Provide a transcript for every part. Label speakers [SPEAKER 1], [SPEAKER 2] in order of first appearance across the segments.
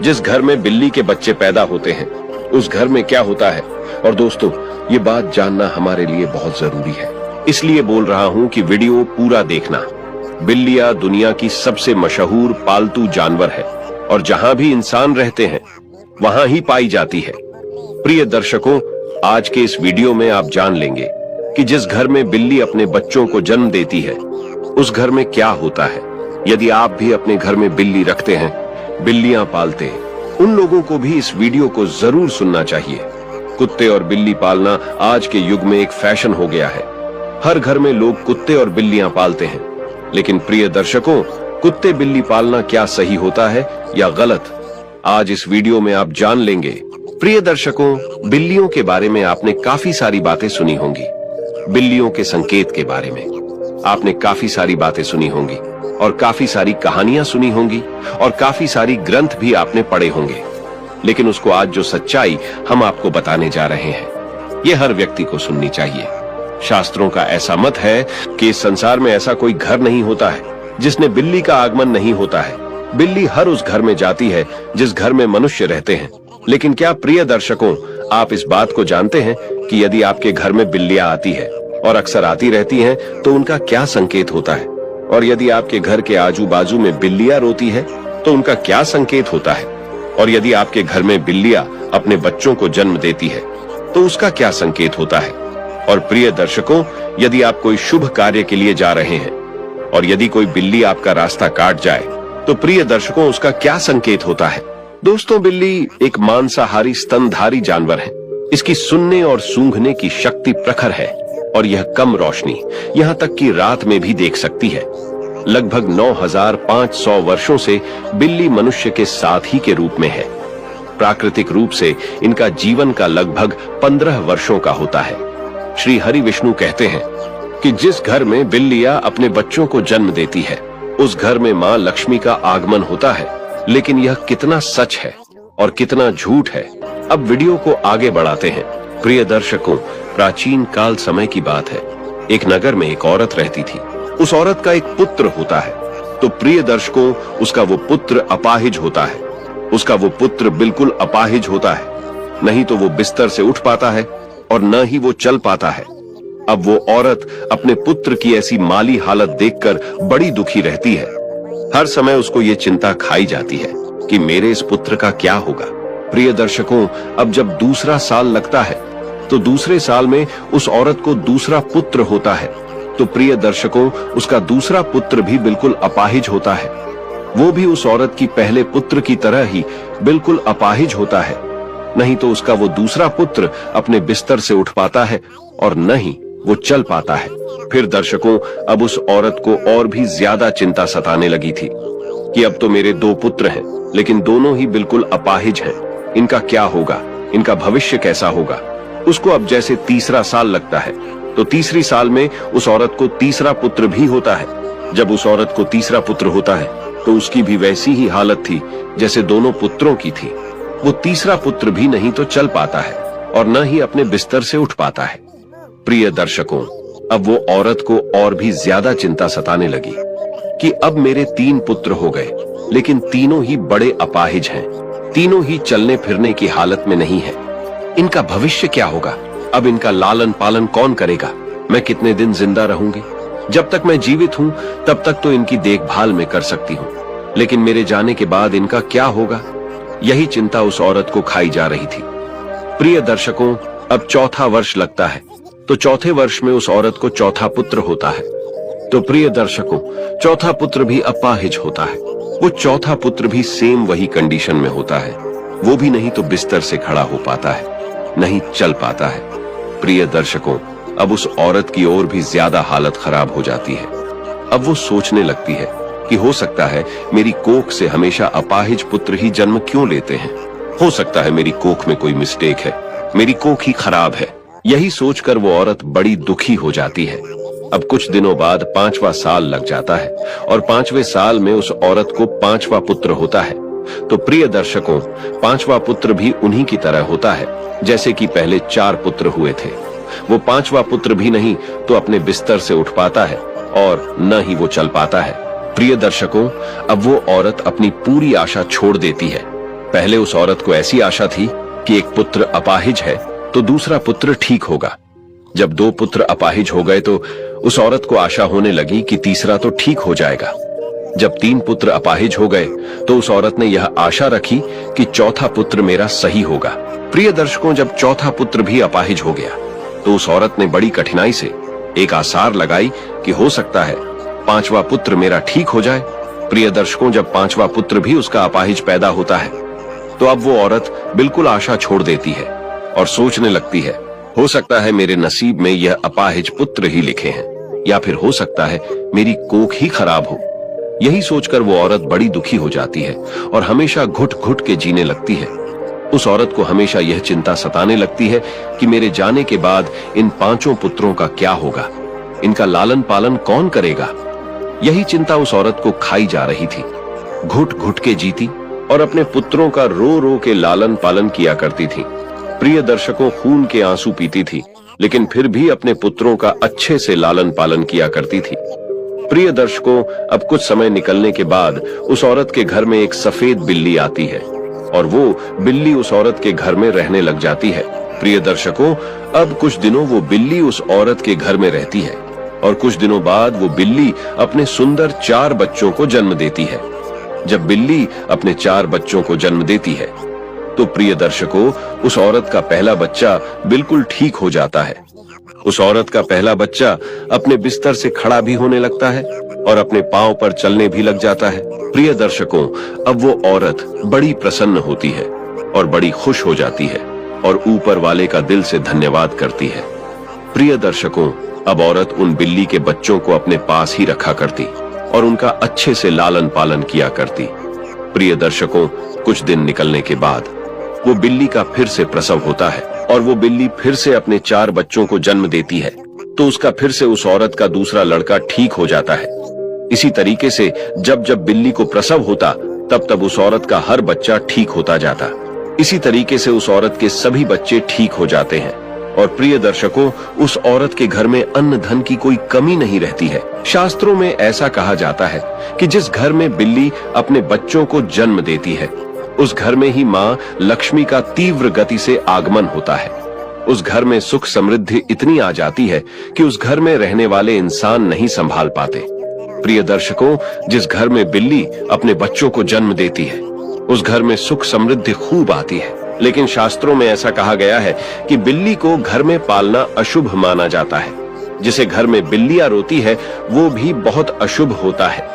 [SPEAKER 1] जिस घर में बिल्ली के बच्चे पैदा होते हैं उस घर में क्या होता है। और दोस्तों, ये बात जानना हमारे लिए बहुत जरूरी है, इसलिए बोल रहा हूं कि वीडियो पूरा देखना। बिल्लियां दुनिया की सबसे मशहूर पालतू जानवर है और जहां भी इंसान रहते हैं वहां ही पाई जाती है। प्रिय दर्शकों, आज के इस वीडियो में आप जान लेंगे कि जिस घर में बिल्ली अपने बच्चों को जन्म देती है उस घर में क्या होता है। यदि आप भी अपने घर में बिल्ली रखते हैं, बिल्लियां पालते हैं, उन लोगों को भी इस वीडियो को जरूर सुनना चाहिए। कुत्ते और बिल्ली पालना आज के युग में एक फैशन हो गया है। हर घर में लोग कुत्ते और बिल्लियां पालते हैं, लेकिन प्रिय दर्शकों, कुत्ते बिल्ली पालना क्या सही होता है या गलत, आज इस वीडियो में आप जान लेंगे। प्रिय दर्शकों, बिल्लियों के बारे में आपने काफी सारी बातें सुनी होंगी। बिल्लियों के संकेत के बारे में आपने काफी सारी बातें सुनी होंगी और काफी सारी कहानियां सुनी होंगी और काफी सारी ग्रंथ भी आपने पढ़े होंगे। लेकिन उसको आज जो सच्चाई हम आपको बताने जा रहे हैं, ये हर व्यक्ति को सुननी चाहिए। शास्त्रों का ऐसा मत है कि इस संसार में ऐसा कोई घर नहीं होता है जिसने बिल्ली का आगमन नहीं होता है। बिल्ली हर उस घर में जाती है जिस घर में मनुष्य रहते हैं। लेकिन क्या प्रिय दर्शकों, आप इस बात को जानते हैं कि यदि आपके घर में बिल्लियां आती है और अक्सर आती रहती हैं, तो उनका क्या संकेत होता है? और यदि आपके घर के आजू बाजू में बिल्लियां रोती है तो उनका क्या संकेत होता है? और यदि आपके घर में बिल्लियां अपने बच्चों को जन्म देती है तो उसका क्या संकेत होता है? और प्रिय दर्शकों, यदि आप कोई शुभ कार्य के लिए जा रहे हैं और यदि कोई बिल्ली आपका रास्ता काट जाए तो प्रिय दर्शकों, उसका क्या संकेत होता है? दोस्तों, बिल्ली एक मांसाहारी स्तनधारी जानवर है। इसकी सुनने और सूंघने की शक्ति प्रखर है और यह कम रोशनी, यहां तक कि रात में भी देख सकती है। लगभग 9500 वर्षों से बिल्ली मनुष्य के साथ ही के रूप में है। प्राकृतिक रूप से इनका जीवन का लगभग 15 वर्षों का होता है। श्री हरि विष्णु कहते हैं कि जिस घर में बिल्लियां अपने बच्चों को जन्म देती है उस घर में मां लक्ष्मी का आगमन होता है। लेकिन यह कितना सच है और कितना झूठ है, अब वीडियो को आगे बढ़ाते हैं। प्रिय दर्शकों, प्राचीन काल समय की बात है। एक नगर में एक औरत रहती थी। उस औरत का एक पुत्र होता है। तो प्रिय दर्शकों, उसका वो पुत्र अपाहिज होता है। उसका वो पुत्र बिल्कुल अपाहिज होता है। नहीं तो वो बिस्तर से उठ पाता है और न ही वो चल पाता है। अब वो औरत अपने पुत्र की ऐसी माली हालत देखकर बड़ी दुखी रहती है। हर समय उसको ये चिंता खाई जाती है कि मेरे इस पुत्र का क्या होगा। प्रिय दर्शकों, अब जब दूसरा साल लगता है तो दूसरे साल में उस औरत को दूसरा पुत्र होता है। तो प्रिय दर्शकों, उसका दूसरा पुत्र भी बिल्कुल अपाहिज होता है। वो भी उस औरत की पहले पुत्र की तरह ही बिल्कुल अपाहिज होता है। नहीं तो उसका वो दूसरा पुत्र अपने बिस्तर से उठ पाता है और न ही वो चल पाता है। फिर दर्शकों, अब उस औरत को और भी ज्यादा चिंता सताने लगी थी कि अब तो मेरे 2 पुत्र हैं, लेकिन दोनों ही बिल्कुल अपाहिज हैं। इनका क्या होगा? इनका भविष्य कैसा होगा? उसको अब जैसे तीसरा साल लगता है तो तीसरी साल में उस औरत को तीसरा पुत्र भी होता है। जब उस औरत को तीसरा पुत्र होता है तो उसकी भी वैसी ही हालत थी जैसे दोनों पुत्रों की थी। वो तीसरा पुत्र भी नहीं तो चल पाता है और न ही अपने बिस्तर से उठ पाता है। प्रिय दर्शकों, अब वो औरत को और भी ज्यादा चिंता सताने लगी कि अब मेरे 3 पुत्र हो गए, लेकिन तीनों ही बड़े अपाहिज हैं। तीनों ही चलने फिरने की हालत में नहीं है। इनका भविष्य क्या होगा? अब इनका लालन पालन कौन करेगा? मैं कितने दिन जिंदा रहूंगी? जब तक मैं जीवित हूं तब तक तो इनकी देखभाल मैं कर सकती हूं, लेकिन मेरे जाने के बाद इनका क्या होगा? यही चिंता उस औरत को खाई जा रही थी। प्रिय दर्शकों, अब चौथा वर्ष लगता है तो चौथे वर्ष में उस औरत को चौथा पुत्र होता है। तो प्रिय दर्शकों, चौथा पुत्र भी अपाहिज होता है। वो चौथा पुत्र भी सेम वही कंडीशन में होता है। वो भी नहीं तो बिस्तर से खड़ा हो पाता है, नहीं चल पाता है। प्रिय दर्शकों, अब उस औरत की और भी ज्यादा हालत खराब हो जाती है। अब वो सोचने लगती है कि हो सकता है मेरी कोख से हमेशा अपाहिज पुत्र ही जन्म क्यों लेते हैं। हो सकता है मेरी कोख में कोई मिस्टेक है, मेरी कोख ही खराब है। यही सोचकर वो औरत बड़ी दुखी हो जाती है। अब कुछ दिनों बाद 5वां साल लग जाता है और 5वें साल में उस औरत को 5वां पुत्र होता है। तो प्रिय दर्शकों, 5वां पुत्र भी उन्हीं की तरह होता है जैसे कि पहले 4 पुत्र हुए थे। वो 5वां पुत्र भी नहीं तो अपने बिस्तर से उठ पाता है और न ही वो चल पाता है। प्रिय दर्शकों, अब वो औरत अपनी पूरी आशा छोड़ देती है पहले उस औरत को ऐसी आशा थी कि एक पुत्र अपाहिज है तो दूसरा पुत्र ठीक होगा। जब 2 पुत्र अपाहिज हो गए तो उस औरत को आशा होने लगी कि तीसरा तो ठीक हो जाएगा। जब 3 पुत्र अपाहिज हो गए तो उस औरत ने यह आशा रखी कि चौथा पुत्र मेरा सही होगा। प्रिय दर्शकों, जब चौथा पुत्र भी अपाहिज हो गया तो उस औरत ने बड़ी कठिनाई से एक आसार लगाई कि हो सकता है 5वां पुत्र मेरा ठीक हो जाए। प्रिय दर्शकों, जब 5वां पुत्र भी उसका अपाहिज पैदा होता है तो अब वो औरत बिल्कुल आशा छोड़ देती है और सोचने लगती है, हो सकता है मेरे नसीब में यह अपाहिज पुत्र ही लिखे हैं, या फिर हो सकता है मेरी कोख ही खराब हो। यही सोचकर वो औरत बड़ी दुखी हो जाती है और हमेशा घुट घुट के जीने लगती है। उस औरत को हमेशा यह चिंता सताने लगती है कि मेरे जाने के बाद इन 5 पुत्रों का क्या होगा, इनका लालन पालन कौन करेगा। यही चिंता उस औरत को खाई जा रही थी। घुट घुट के जीती और अपने पुत्रों का रो रो के लालन पालन किया करती थी। प्रिय दर्शकों, खून के आंसू पीती थी लेकिन फिर भी अपने पुत्रों का अच्छे से लालन पालन किया करती थी। प्रिय दर्शकों, अब कुछ समय निकलने के बाद उस औरत के घर में एक सफेद बिल्ली आती है और वो बिल्ली उस औरत के घर में रहने लग जाती है। प्रिय दर्शकों, अब कुछ दिनों वो बिल्ली उस औरत के घर में रहती है और कुछ दिनों बाद वो बिल्ली अपने सुंदर 4 बच्चों को जन्म देती है। जब बिल्ली अपने 4 बच्चों को जन्म देती है तो प्रिय दर्शकों, उस औरत का पहला बच्चा बिल्कुल ठीक हो जाता है। उस औरत का पहला बच्चा अपने बिस्तर से खड़ा भी होने लगता है और अपने पांव पर चलने भी लग जाता है। प्रिय दर्शकों, अब वो औरत बड़ी प्रसन्न होती है और बड़ी खुश हो जाती है और ऊपर वाले का दिल से धन्यवाद करती है। प्रिय दर्शकों, अब औरत उन बिल्ली के बच्चों को अपने पास ही रखा करती और उनका अच्छे से लालन पालन किया करती। प्रिय दर्शकों, कुछ दिन निकलने के बाद वो बिल्ली का फिर से प्रसव होता है और वो बिल्ली फिर से अपने 4 बच्चों को जन्म देती है तो उसका फिर से उस औरत का दूसरा लड़का ठीक हो जाता है। इसी तरीके से जब जब बिल्ली को प्रसव होता तब तब उस औरत का हर बच्चा ठीक होता जाता। इसी तरीके से उस औरत के सभी बच्चे ठीक हो जाते हैं और प्रिय दर्शकों, उस औरत के घर में अन्न धन की कोई कमी नहीं रहती है। शास्त्रों में ऐसा कहा जाता है कि जिस घर में बिल्ली अपने बच्चों को जन्म देती है उस घर में ही माँ लक्ष्मी का तीव्र गति से आगमन होता है। उस घर में सुख समृद्धि इतनी आ जाती है कि उस घर में रहने वाले इंसान नहीं संभाल पाते। प्रिय दर्शकों, जिस घर में बिल्ली अपने बच्चों को जन्म देती है उस घर में सुख समृद्धि खूब आती है। लेकिन शास्त्रों में ऐसा कहा गया है कि बिल्ली को घर में पालना अशुभ माना जाता है। जिसे घर में बिल्लियां रोती है वो भी बहुत अशुभ होता है।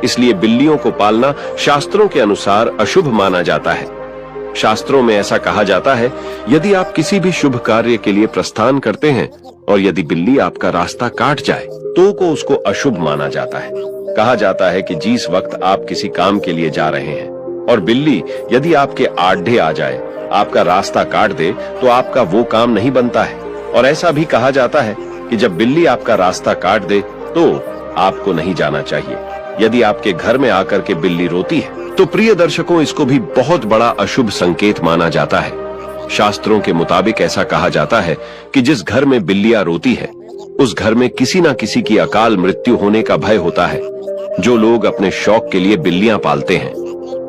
[SPEAKER 1] इसलिए बिल्लियों को पालना शास्त्रों के अनुसार अशुभ माना जाता है। शास्त्रों में ऐसा कहा जाता है, यदि आप किसी भी शुभ कार्य के लिए प्रस्थान करते हैं और यदि बिल्ली आपका रास्ता काट जाए तो को उसको अशुभ माना जाता है। कहा जाता है कि जिस वक्त आप किसी काम के लिए जा रहे हैं और बिल्ली यदि आपके आढ़े आ जाए, आपका रास्ता काट दे, तो आपका वो काम नहीं बनता है। और ऐसा भी कहा जाता है कि जब बिल्ली आपका रास्ता काट दे तो आपको नहीं जाना चाहिए। यदि आपके घर में आकर के बिल्ली रोती है तो प्रिय दर्शकों, इसको भी बहुत बड़ा अशुभ संकेत माना जाता है। शास्त्रों के मुताबिक ऐसा कहा जाता है कि जिस घर में बिल्लियां रोती है उस घर में किसी न किसी की अकाल मृत्यु होने का भय होता है। जो लोग अपने शौक के लिए बिल्लियां पालते हैं,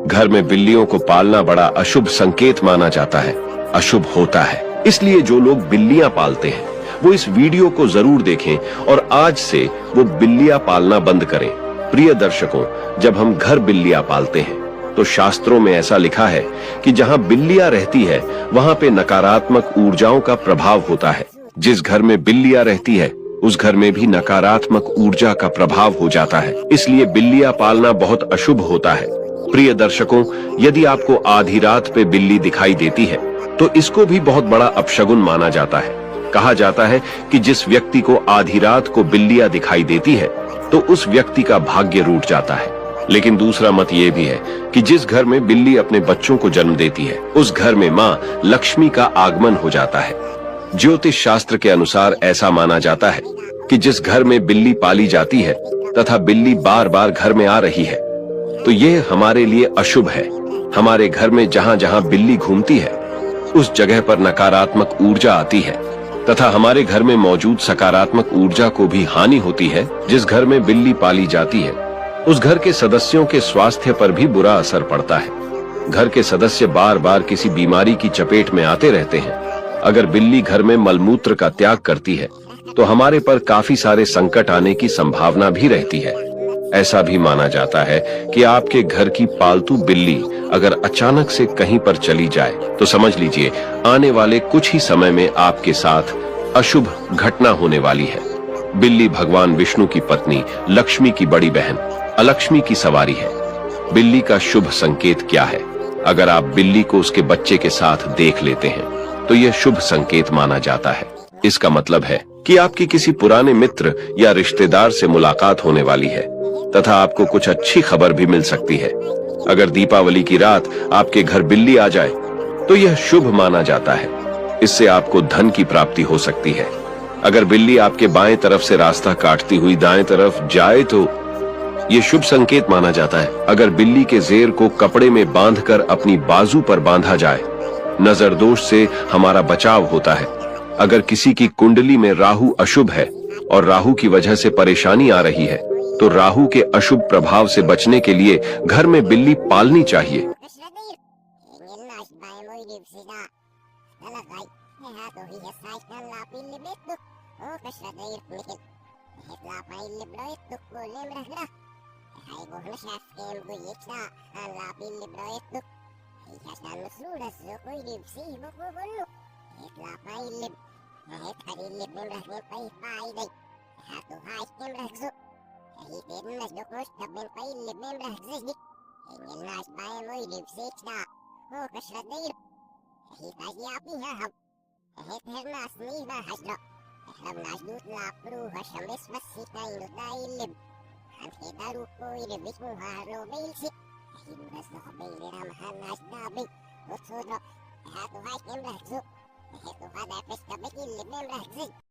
[SPEAKER 1] घर में बिल्लियों को पालना बड़ा अशुभ संकेत माना जाता है, अशुभ होता है। इसलिए जो लोग बिल्लियां पालते हैं वो इस वीडियो को जरूर देखें और आज से वो बिल्लियां पालना बंद करें। प्रिय दर्शकों, जब हम घर बिल्लियां पालते हैं तो शास्त्रों में ऐसा लिखा है कि जहां बिल्लियां रहती है वहां पे नकारात्मक ऊर्जाओं का प्रभाव होता है। जिस घर में बिल्लियां रहती है उस घर में भी नकारात्मक ऊर्जा का प्रभाव हो जाता है। इसलिए बिल्लियां पालना बहुत अशुभ होता है। प्रिय दर्शकों, यदि आपको आधी रात पे बिल्ली दिखाई देती है तो इसको भी बहुत बड़ा अपशगुन माना जाता है। कहा जाता है कि जिस व्यक्ति को आधी रात को बिल्लियां दिखाई देती है तो उस व्यक्ति का भाग्य रूठ जाता है। लेकिन दूसरा मत ये भी है कि जिस घर में बिल्ली अपने बच्चों को जन्म देती है उस घर में माँ लक्ष्मी का आगमन हो जाता है। ज्योतिष शास्त्र के अनुसार ऐसा माना जाता है कि जिस घर में बिल्ली पाली जाती है तथा बिल्ली बार बार घर में आ रही है तो ये हमारे लिए अशुभ है। हमारे घर में जहाँ जहाँ बिल्ली घूमती है उस जगह पर नकारात्मक ऊर्जा आती है तथा हमारे घर में मौजूद सकारात्मक ऊर्जा को भी हानि होती है। जिस घर में बिल्ली पाली जाती है उस घर के सदस्यों के स्वास्थ्य पर भी बुरा असर पड़ता है। घर के सदस्य बार बार किसी बीमारी की चपेट में आते रहते हैं। अगर बिल्ली घर में मलमूत्र का त्याग करती है तो हमारे पर काफी सारे संकट आने की संभावना भी रहती है। ऐसा भी माना जाता है कि आपके घर की पालतू बिल्ली अगर अचानक से कहीं पर चली जाए तो समझ लीजिए आने वाले कुछ ही समय में आपके साथ अशुभ घटना होने वाली है। बिल्ली भगवान विष्णु की पत्नी लक्ष्मी की बड़ी बहन अलक्ष्मी की सवारी है। बिल्ली का शुभ संकेत क्या है? अगर आप बिल्ली को उसके बच्चे के साथ देख लेते हैं तो यह शुभ संकेत माना जाता है। इसका मतलब है कि आपकी किसी पुराने मित्र या रिश्तेदार से मुलाकात होने वाली है तथा आपको कुछ अच्छी खबर भी मिल सकती है। अगर दीपावली की रात आपके घर बिल्ली आ जाए तो यह शुभ माना जाता है। इससे आपको धन की प्राप्ति हो सकती है। अगर बिल्ली आपके बाएं तरफ से रास्ता काटती हुई दाएं तरफ जाए तो ये शुभ संकेत माना जाता है। अगर बिल्ली के जेर को कपड़े में बांधकर अपनी बाजू पर बांधा जाए, नजर दोष से हमारा बचाव होता है। अगर किसी की कुंडली में राहु अशुभ है और राहु की वजह से परेशानी आ रही है तो राहु के अशुभ प्रभाव से बचने के लिए घर में बिल्ली पालनी चाहिए।